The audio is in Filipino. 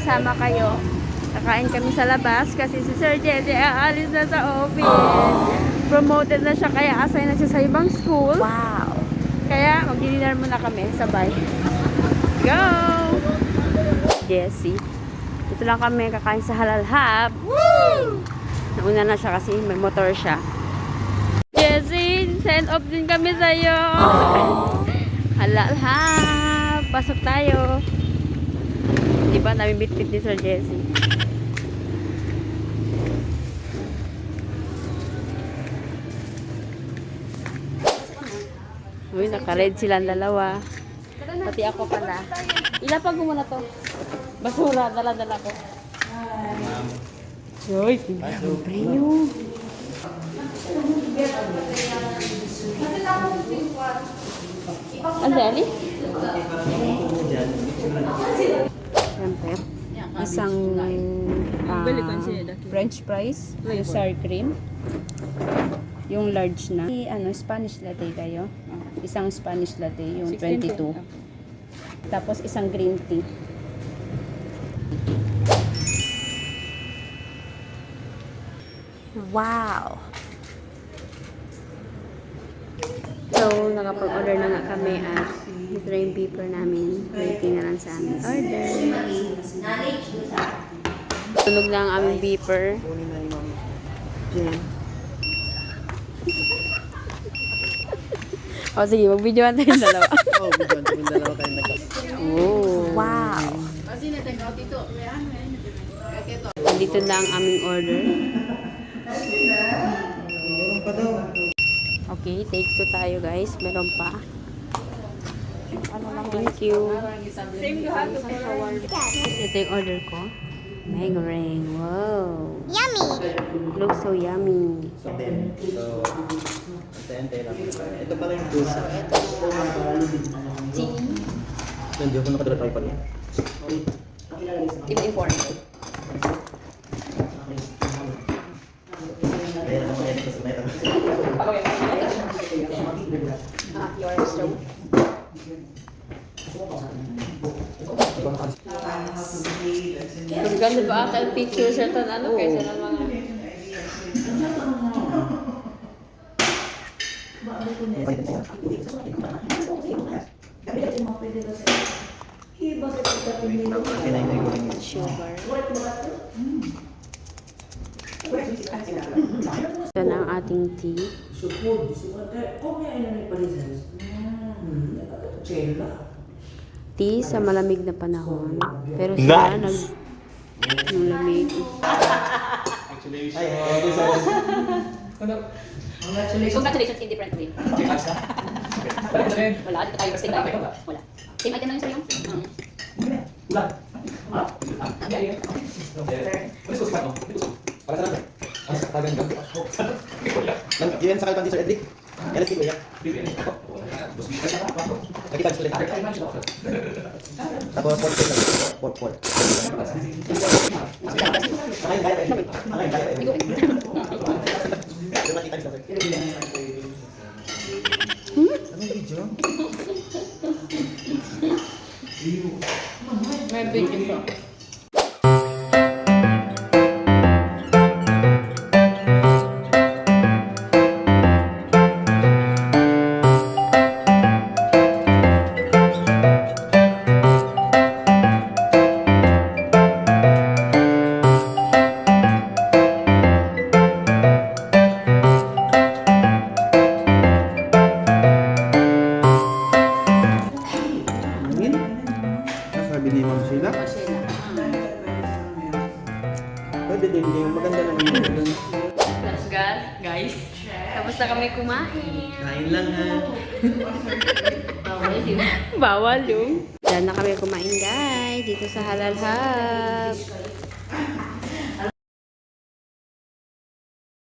isama kayo. Kakain kami sa labas kasi si Sir Jesse aalis na sa office. Promoted na siya kaya assign na siya sa ibang school. Wow! Kaya mag-dinner muna kami sabay. Go! Jessie. Dito lang kami kakain sa Halal Hub. Woo! Nauna na siya kasi may motor siya. Jessie, send off din kami sa'yo. Halal Hub. Pasok tayo. Diba? Dami bit-bit ni Sir Jessie. Uy, naka-red silang dalawa. Pati ako pala. Ilapag mo na to. Basura, dala-dala ko. Uy, pinag-preo. Ano, Ali? Siyempre, isang French fries, yung sour cream, yung large na. Spanish latte kayo. Isang Spanish latte, yung 22. Tapos isang green tea. Wow! So, nakapag-order na nga kami at ito na yung beeper namin. Waiting na lang sa aming order. Tunog na ang aming beeper. Yan. O sige, mag-videoan tayo yung dalawa. Oo, bigyan yung dalawa kayo nagkas. Oh. Wow! Dito na ang aming order. Meron pa daw. Okay, take 2 tayo guys. Meron pa. Thank you. Ito yung order ko. Mango ring. Wow. Yummy! Looks so yummy. So, antay lang. Ito pala yung pusa. Hindi ako nakadala pa niya. Team inform. Your stove. Ganda ba ata ang picture sa ano kaysa ng mga... Sugar. Ito na ang ating tea. Tea sa malamig na panahon. Pero sila naglamig. Congratulations in different way. Wala, dito tayo birthday tayo. Wala. Same item lang yung sa'yo? Yan sa kalpan di Sir Edric. Yan si Kuya. Nakita ko ulit. Tapos pot. Ay, gaya. Nakita ko Sir. Ano video? May video pa. Sabi ni Ma'am Sheila. Pwede din yung maganda lang yun. Let's go, guys. Tapos na kami kumain. Kain lang ha. Bawal yung. Diyan na kami kumain guys. Dito sa Halal Hub.